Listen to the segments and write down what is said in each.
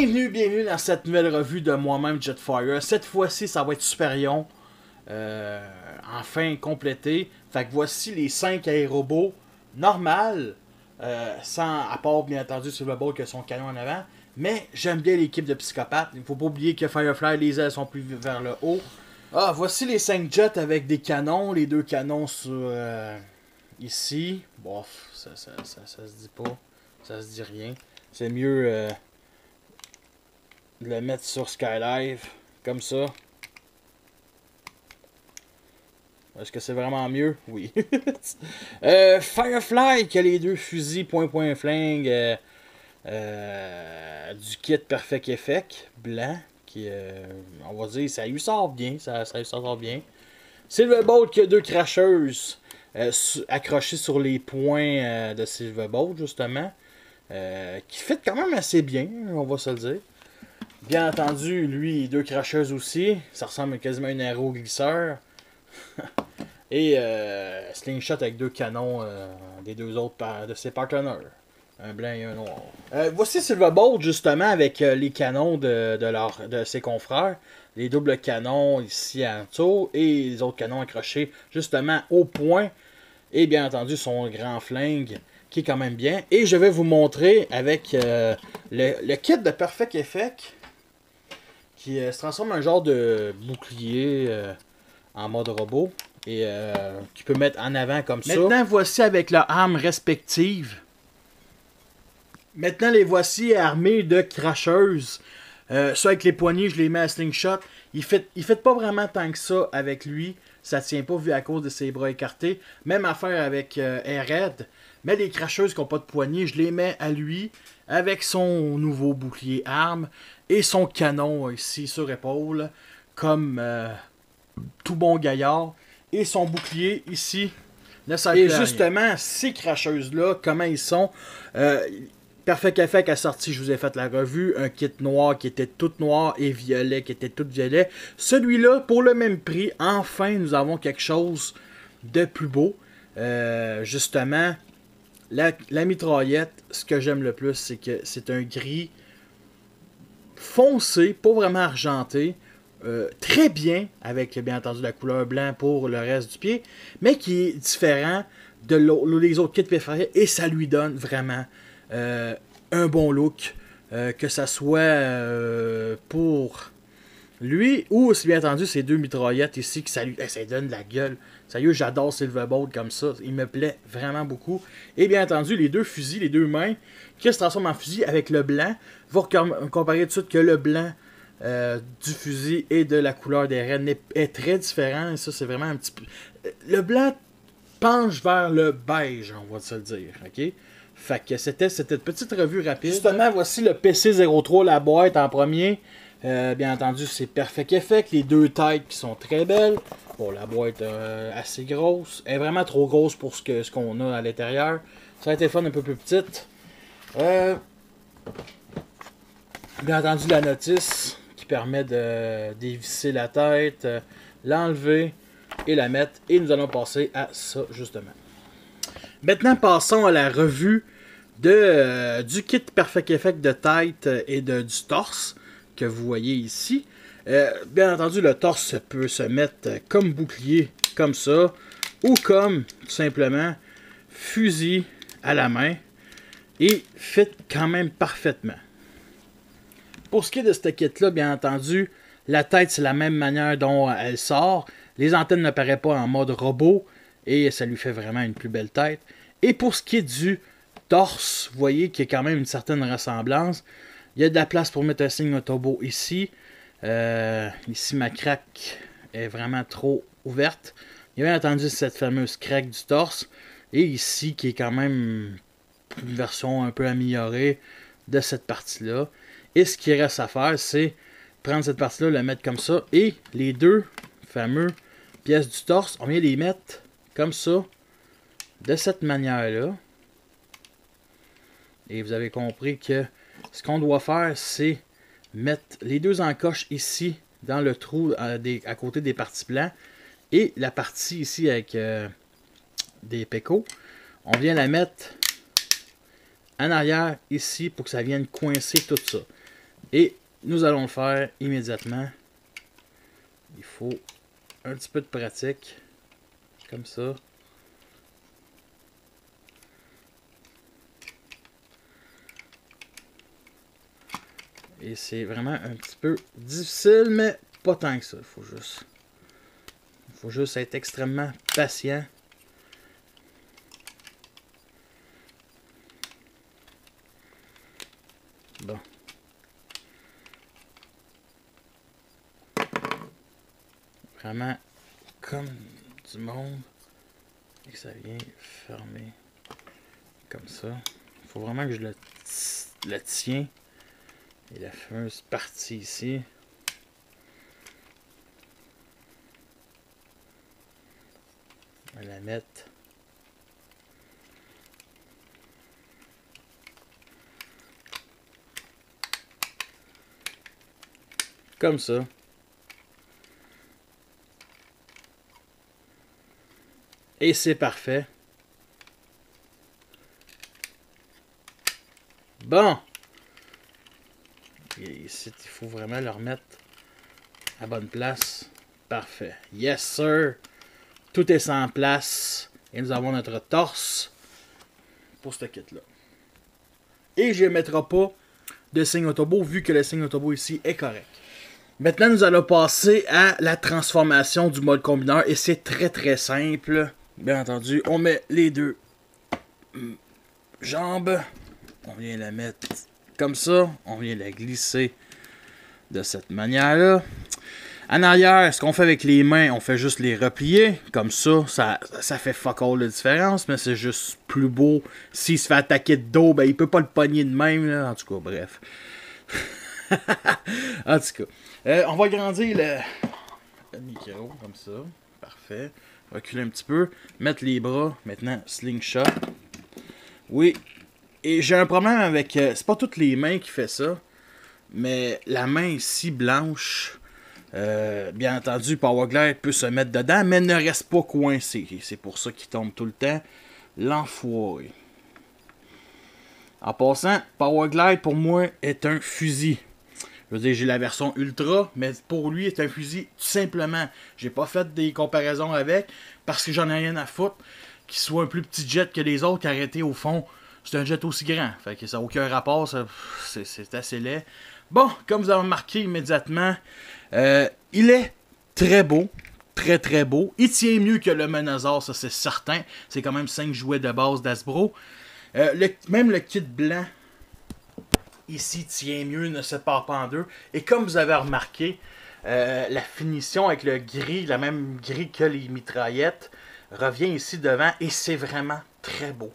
Bienvenue dans cette nouvelle revue de moi-même Jetfire. Cette fois-ci, ça va être Superion. Enfin complété. Fait que voici les 5 aérobots normales. Sans, à part bien entendu Silverbolt qui a son canon en avant. Mais j'aime bien l'équipe de psychopathes. Il ne faut pas oublier que Firefly, les ailes sont plus vers le haut. Ah, voici les 5 jets avec des canons. Les 2 canons sur ici. Bof, ça se dit pas. Ça se dit rien. C'est mieux de le mettre sur Skylive. Comme ça. Est-ce que c'est vraiment mieux? Oui. Firefly qui a les 2 fusils point flingue. Du kit Perfect Effect blanc. Qui, on va dire, ça lui sort bien. Ça lui sort bien. Silverbolt qui a 2 cracheuses accrochées sur les points de Silverbolt, justement. Qui fit quand même assez bien, on va se le dire. Bien entendu, lui, 2 cracheuses aussi. Ça ressemble quasiment à une aéroglisseur. Et Slingshot avec 2 canons des 2 autres de ses partenaires. Un blanc et un noir. Voici Silverbolt, justement, avec les canons de ses confrères. Les doubles canons ici en dessous. Et les autres canons accrochés, justement, au point. Et bien entendu, son grand flingue, qui est quand même bien. Et je vais vous montrer avec le kit de Perfect Effect, qui se transforme en un genre de bouclier en mode robot. Et qui peut mettre en avant comme ça. Maintenant, voici avec leurs armes respectives. Maintenant, les voici armés de cracheuses. Ça, avec les poignées, je les mets à slingshot. Il fait pas vraiment tant que ça avec lui. Ça tient pas vu à cause de ses bras écartés. Même affaire avec Airhead. Mais les cracheuses qui n'ont pas de poignées, je les mets à lui. Avec son nouveau bouclier arme. Et son canon ici sur épaule. Comme tout bon gaillard. Et son bouclier ici. Et justement, ces cracheuses-là, comment ils sont. Perfect Effect a sorti, je vous ai fait la revue, un kit noir qui était tout noir et violet qui était tout violet. Celui-là, pour le même prix, enfin, nous avons quelque chose de plus beau. Justement, la mitraillette, ce que j'aime le plus, c'est que c'est un gris foncé, pas vraiment argenté. Très bien, avec bien entendu la couleur blanc pour le reste du pied, mais qui est différent de les autres kits préférés et ça lui donne vraiment un bon look, que ça soit pour lui ou aussi bien entendu ces 2 mitraillettes ici qui ça donne de la gueule. Sérieux, j'adore Silverbolt comme ça, il me plaît vraiment beaucoup. Et bien entendu les 2 fusils, les 2 mains qui se transforment en fusil avec le blanc. Vous comparer tout de suite que le blanc du fusil et de la couleur des rênes est très différent. Et ça, c'est vraiment un petit peu. Le blanc penche vers le beige, on va se le dire. Ok? Fait que c'était cette petite revue rapide. Justement, voici le PC03, la boîte en premier. Bien entendu, c'est Perfect Effect. Les 2 têtes qui sont très belles. Bon, la boîte assez grosse. Elle est vraiment trop grosse pour ce qu'on a à l'intérieur. Ça a été fun un peu plus petite. Bien entendu, la notice qui permet de dévisser la tête, l'enlever et la mettre. Et nous allons passer à ça, justement. Maintenant, passons à la revue du kit Perfect Effect de tête et du torse que vous voyez ici. Bien entendu, le torse peut se mettre comme bouclier, comme ça, ou comme, tout simplement, fusil à la main. Et fit quand même parfaitement. Pour ce qui est de ce kit-là, bien entendu, la tête, c'est la même manière dont elle sort. Les antennes ne paraissent pas en mode robot. Et ça lui fait vraiment une plus belle tête. Et pour ce qui est du torse, vous voyez qu'il y a quand même une certaine ressemblance. Il y a de la place pour mettre un signe Autobo ici. Ici, ma craque est vraiment trop ouverte. Il y a bien entendu cette fameuse craque du torse. Et ici, qui est quand même une version un peu améliorée de cette partie-là. Et ce qu'il reste à faire, c'est prendre cette partie-là, la mettre comme ça. Et les 2 fameux pièces du torse, on vient les mettre comme ça, de cette manière-là. Et vous avez compris que ce qu'on doit faire, c'est mettre les 2 encoches ici, dans le trou à côté des parties blancs. Et la partie ici avec des pécos, on vient la mettre en arrière ici pour que ça vienne coincer tout ça. Et nous allons le faire immédiatement. Il faut un petit peu de pratique. Comme ça. Et c'est vraiment un petit peu difficile, mais pas tant que ça. Il faut juste être extrêmement patient. Bon. Vraiment comme du monde. Et que ça vient fermer comme ça. Il faut vraiment que je le tiens. Et la fameuse partie ici. On va la mettre comme ça. Et c'est parfait. Bon. Et ici, il faut vraiment le remettre à bonne place. Parfait. Yes, sir. Tout est en place. Et nous avons notre torse pour ce kit-là. Et je ne mettrai pas de signe autobo vu que le signe autobo ici est correct. Maintenant, nous allons passer à la transformation du mode combineur. Et c'est très très simple. Bien entendu, on met les deux jambes. On vient la mettre comme ça. On vient la glisser de cette manière-là. En arrière, ce qu'on fait avec les mains, on fait juste les replier. Comme ça, ça fait fuck all de différence, mais c'est juste plus beau. S'il se fait attaquer de dos, ben il peut pas le pogner de même. Là. En tout cas, bref. En tout cas, on va agrandir le micro comme ça. Parfait. Reculer un petit peu. Mettre les bras. Maintenant, slingshot. Oui. Et j'ai un problème avec... c'est pas toutes les mains qui fait ça. Mais la main ici, blanche... bien entendu, Powerglide peut se mettre dedans, mais ne reste pas coincé. C'est pour ça qu'il tombe tout le temps. L'enfoiré. En passant, Powerglide pour moi est un fusil. Je veux dire, j'ai la version Ultra, mais pour lui, c'est un fusil tout simplement. J'ai pas fait des comparaisons avec, parce que j'en ai rien à foutre. Qu'il soit un plus petit jet que les autres, arrêté au fond, c'est un jet aussi grand. Fait que ça n'a aucun rapport, c'est assez laid. Bon, comme vous avez remarqué immédiatement, il est très beau. Très très beau. Il tient mieux que le Menazor, ça c'est certain. C'est quand même 5 jouets de base d'Hasbro. Même le kit blanc, ici, tient mieux, ne se sépare pas en deux. Et comme vous avez remarqué, la finition avec le gris, la même gris que les mitraillettes, revient ici devant. Et c'est vraiment très beau.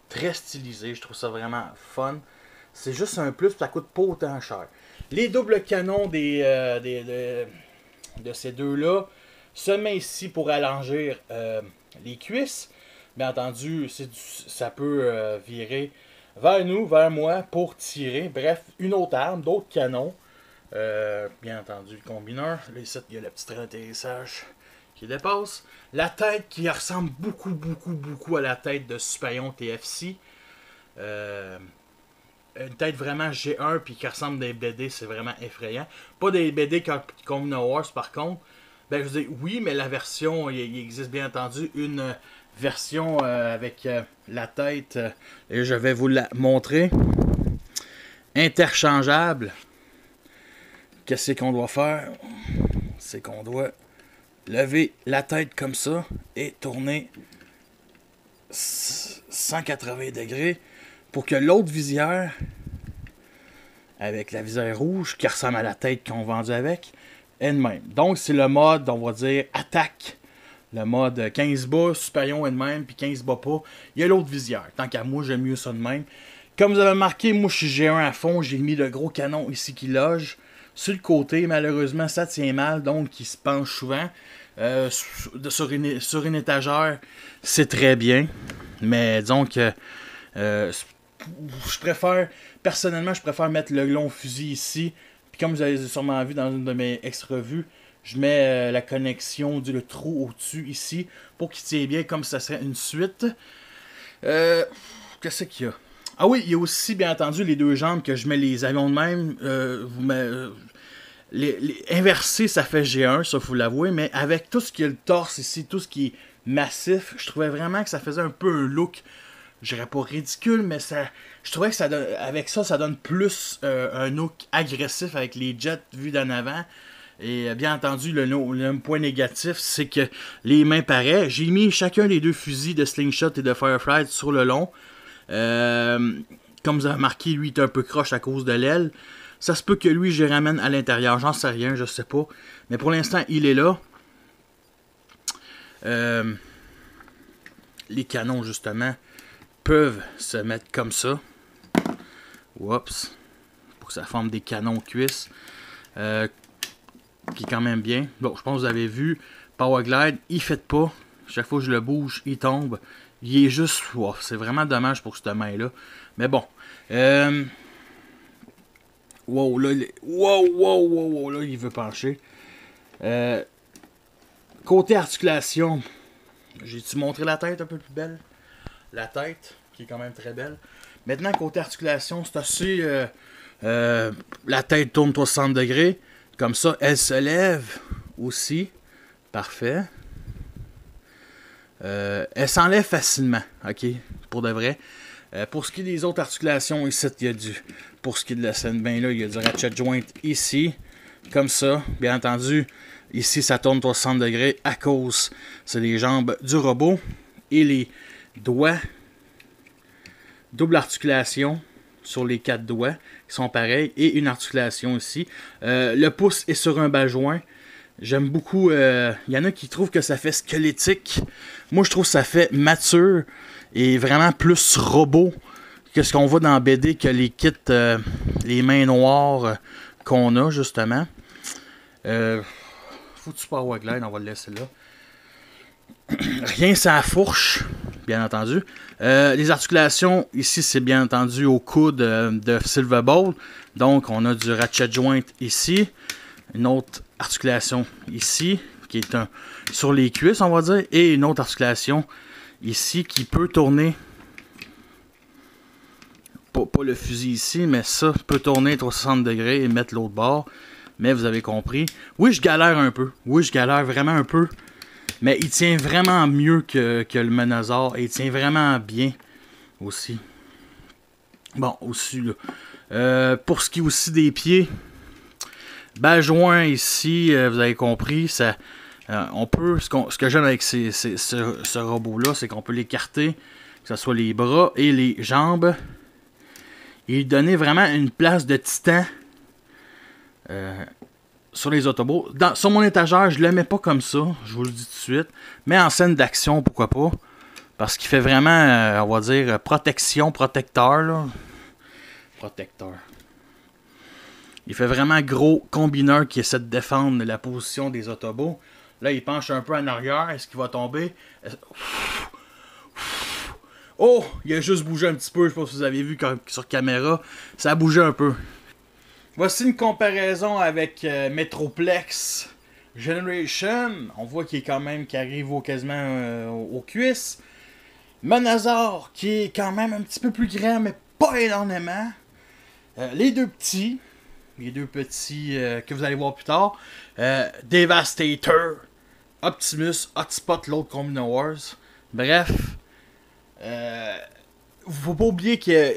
Très stylisé. Je trouve ça vraiment fun. C'est juste un plus, ça coûte pas autant cher. Les doubles canons de ces deux-là se met ici pour allonger les cuisses. Bien entendu, ça peut virer vers nous, vers moi, pour tirer. Bref, une autre arme, d'autres canons. Bien entendu, le combineur. Là, ici, il y a le petit train d'atterrissage qui dépasse. La tête qui ressemble beaucoup à la tête de Superion TFC. Une tête vraiment G1 puis qui ressemble à des BD, c'est vraiment effrayant. Pas des BD comme No Wars par contre. Ben je veux dire, oui, mais la version, il existe bien entendu une version avec la tête, et je vais vous la montrer. Interchangeable. Qu'est-ce qu'on doit faire? C'est qu'on doit lever la tête comme ça et tourner 180 degrés pour que l'autre visière, avec la visière rouge qui ressemble à la tête qu'on vendu avec, est de même. Donc c'est le mode, on va dire, attaque. Le mode 15 bas, supérieur est de même, puis 15 bas pas. Il y a l'autre visière. Tant qu'à moi, j'aime mieux ça de même. Comme vous avez remarqué, moi je suis G1 à fond. J'ai mis le gros canon ici qui loge. Sur le côté, malheureusement, ça tient mal, donc il se penche souvent. Sur une étagère, c'est très bien. Mais disons que personnellement, je préfère mettre le long fusil ici. Puis comme vous avez sûrement vu dans une de mes ex-revues, je mets la connexion le trou au-dessus ici pour qu'il tienne bien comme ça serait une suite. Qu'est-ce qu'il y a? Ah oui, il y a aussi, bien entendu, les deux jambes que je mets les avions de même. Inversé, ça fait G1, ça faut l'avouer, mais avec tout ce qui est le torse ici, tout ce qui est massif, je trouvais vraiment que ça faisait un peu un look, je dirais pas ridicule, mais je trouvais que ça avec ça, ça donne plus un look agressif avec les jets vus d'en avant. Et bien entendu, le point négatif, c'est que les mains paraissent. J'ai mis chacun des deux fusils de Slingshot et de Firefly sur le long. Comme vous avez remarqué, lui, il est un peu croche à cause de l'aile. Ça se peut que lui, je ramène à l'intérieur. J'en sais rien, je sais pas. Mais pour l'instant, il est là. Les canons, justement, peuvent se mettre comme ça. Oups. Pour que ça forme des canons cuisses. Qui est quand même bien. Bon, je pense que vous avez vu. Powerglide, il fait pas. Chaque fois que je le bouge, il tombe. Il est juste... Wow, c'est vraiment dommage pour cette main-là. Mais bon. Wow, là, wow, là, il veut pencher. Côté articulation, j'ai-tu montré la tête un peu plus belle? La tête, qui est quand même très belle. Maintenant, côté articulation, c'est assez... la tête tourne 60 degrés. Comme ça, elle se lève aussi. Parfait. Elle s'enlève facilement, ok, pour de vrai. Pour ce qui est des autres articulations, ici, il y a du... Pour ce qui est de la scène bain là, il y a du ratchet joint ici. Comme ça, bien entendu. Ici, ça tourne 60 degrés à cause, c'est les jambes du robot. Et les doigts. Double articulation sur les 4 doigts, qui sont pareils. Et une articulation ici. Le pouce est sur un bas-joint. J'aime beaucoup. Il y en a qui trouvent que ça fait squelettique. Moi, je trouve que ça fait mature et vraiment plus robot que ce qu'on voit dans BD, que les kits, les mains noires qu'on a, justement. Foutu Powerglide, on va le laisser là. Rien, c'est à la fourche, bien entendu. Les articulations, ici, c'est bien entendu au coude de Silverbolt. Donc, on a du ratchet joint ici. Une autre articulation ici, qui est sur les cuisses, on va dire. Et une autre articulation ici, qui peut tourner. Pas le fusil ici, mais ça peut tourner 360 degrés et mettre l'autre bord. Mais vous avez compris. Oui, je galère un peu. Oui, je galère vraiment un peu. Mais il tient vraiment mieux que le Menazor. Et il tient vraiment bien aussi. Bon, aussi, là. Pour ce qui est aussi des pieds, bas joint ici, vous avez compris, ça, on peut, ce que j'aime avec ce robot-là, c'est qu'on peut l'écarter, que ce soit les bras et les jambes, et lui donner vraiment une place de titan sur les Autobots. Sur mon étagère, je le mets pas comme ça, je vous le dis tout de suite, mais en scène d'action, pourquoi pas, parce qu'il fait vraiment, on va dire, protecteur, là. Protecteur. Il fait vraiment gros combineur qui essaie de défendre la position des Autobots. Là, il penche un peu en arrière. Est-ce qu'il va tomber? Oh! Il a juste bougé un petit peu. Je sais pas si vous avez vu sur caméra. Ça a bougé un peu. Voici une comparaison avec Metroplex Generation. On voit qu'il est quand même, qui arrive quasiment aux cuisses. Menazor, qui est quand même un petit peu plus grand, mais pas énormément. Les deux petits que vous allez voir plus tard. Devastator, Optimus, Hotspot, l'autre Combiner Wars. Bref, faut pas oublier que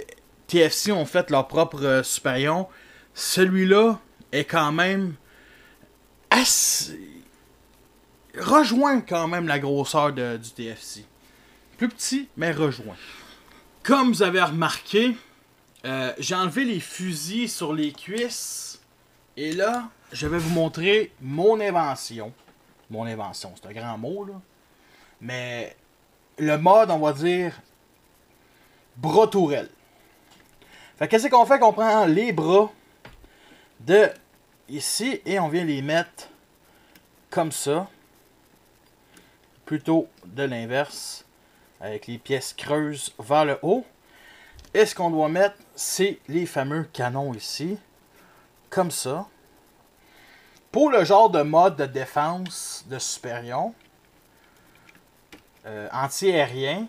TFC ont fait leur propre Superion. Celui-là est quand même assez... rejoint quand même la grosseur du TFC. Plus petit, mais rejoint. Comme vous avez remarqué, j'ai enlevé les fusils sur les cuisses. Et là, je vais vous montrer mon invention. Mon invention, c'est un grand mot, là. Mais le mode, on va dire, bras tourelle. Fait qu'est-ce qu'on fait? Qu'on prend les bras de ici et on vient les mettre comme ça. Plutôt de l'inverse. Avec les pièces creuses vers le haut. Et ce qu'on doit mettre, c'est les fameux canons ici. Comme ça. Pour le genre de mode de défense de Superion. Anti-aérien.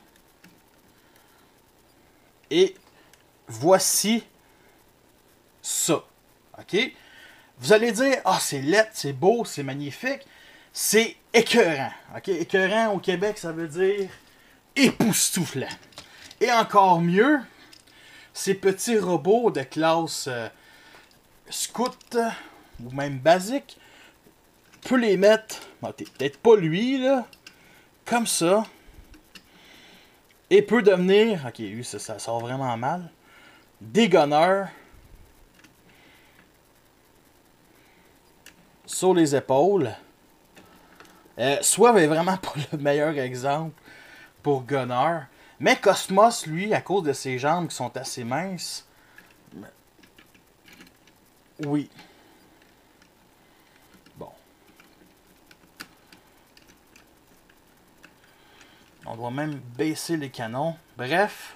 Et voici ça. OK? Vous allez dire, ah, c'est laid, c'est beau, c'est magnifique. C'est écœurant. OK? Écœurant au Québec, ça veut dire époustouflant. Et encore mieux, ces petits robots de classe scout ou même basique, peut les mettre, bon, peut-être pas lui, là, comme ça, et peut devenir, ok, lui, ça sort vraiment mal, dégonneur sur les épaules. Swerve est vraiment pas le meilleur exemple pour gunner, mais Cosmos, lui, à cause de ses jambes qui sont assez minces, oui. Bon. On doit même baisser les canons. Bref.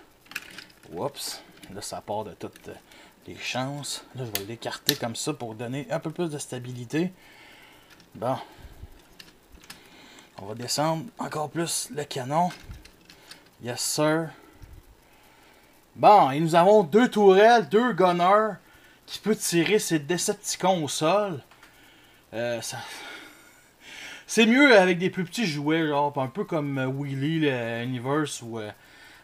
Oups. Là, ça part de toutes les chances. Là, je vais l'écarter comme ça pour donner un peu plus de stabilité. Bon. On va descendre encore plus le canon. Yes, sir. Bon, et nous avons 2 tourelles, 2 gunners qui peut tirer ces Decepticons au sol. C'est mieux avec des plus petits jouets, genre un peu comme Wheelie, le Universe.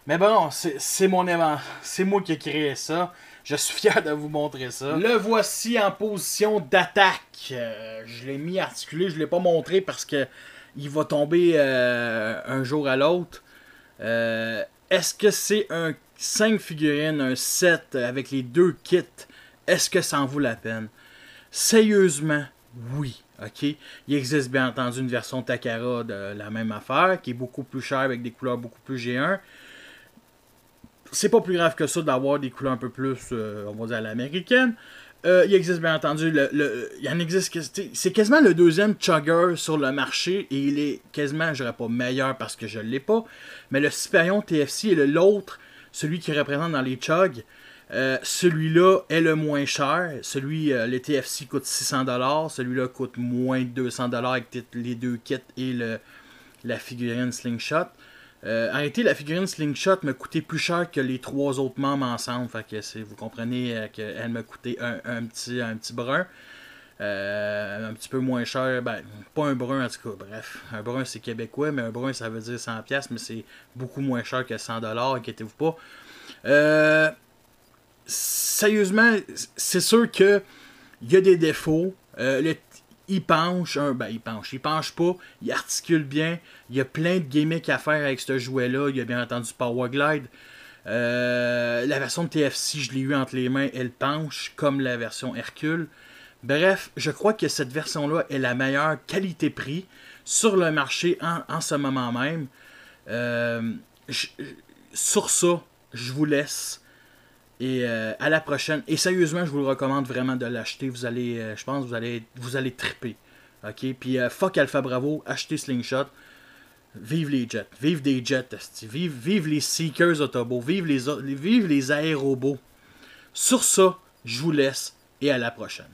Mais bon, c'est mon événement. C'est moi qui ai créé ça. Je suis fier de vous montrer ça. Le voici en position d'attaque. Je l'ai mis articulé, je ne l'ai pas montré parce que il va tomber un jour à l'autre. Est-ce que c'est un 5 figurines, un set avec les 2 kits? Est-ce que ça en vaut la peine? Sérieusement, oui. Ok, il existe bien entendu une version Takara de la même affaire qui est beaucoup plus chère avec des couleurs beaucoup plus G1. C'est pas plus grave que ça d'avoir des couleurs un peu plus, on va dire, à l'américaine. Il existe bien entendu, il en existe, c'est quasiment le deuxième Chugger sur le marché et il est quasiment, je dirais pas meilleur parce que je l'ai pas, mais le Superion TFC est l'autre, celui qui représente dans les Chug. Celui-là est le moins cher. Le TFC coûte 600$. Celui-là coûte moins de 200$ avec les 2 kits et la figurine Slingshot. En réalité, la figurine Slingshot m'a coûté plus cher que les 3 autres membres ensemble. Fait que vous comprenez qu'elle m'a coûté un petit brun. Un petit peu moins cher. Ben, pas un brun en tout cas. Bref, un brun c'est québécois, mais un brun ça veut dire 100$, mais c'est beaucoup moins cher que 100$. Inquiétez-vous pas. Sérieusement, c'est sûr que il y a des défauts. Il penche pas, il articule bien. Il y a plein de gimmicks à faire avec ce jouet-là. Il y a bien entendu Powerglide. La version de TFC, je l'ai eu entre les mains, elle penche comme la version Hercule. Bref, je crois que cette version-là est la meilleure qualité-prix sur le marché en ce moment même. Sur ça, je vous laisse. Et à la prochaine. Et sérieusement, je vous le recommande vraiment de l'acheter. Vous allez, je pense, vous allez triper. Ok. Puis fuck Alpha Bravo, achetez Slingshot. Vive les jets. Vive des jets. Vive les Seekers Autobots. Vive les aérobots. Sur ça, je vous laisse et à la prochaine.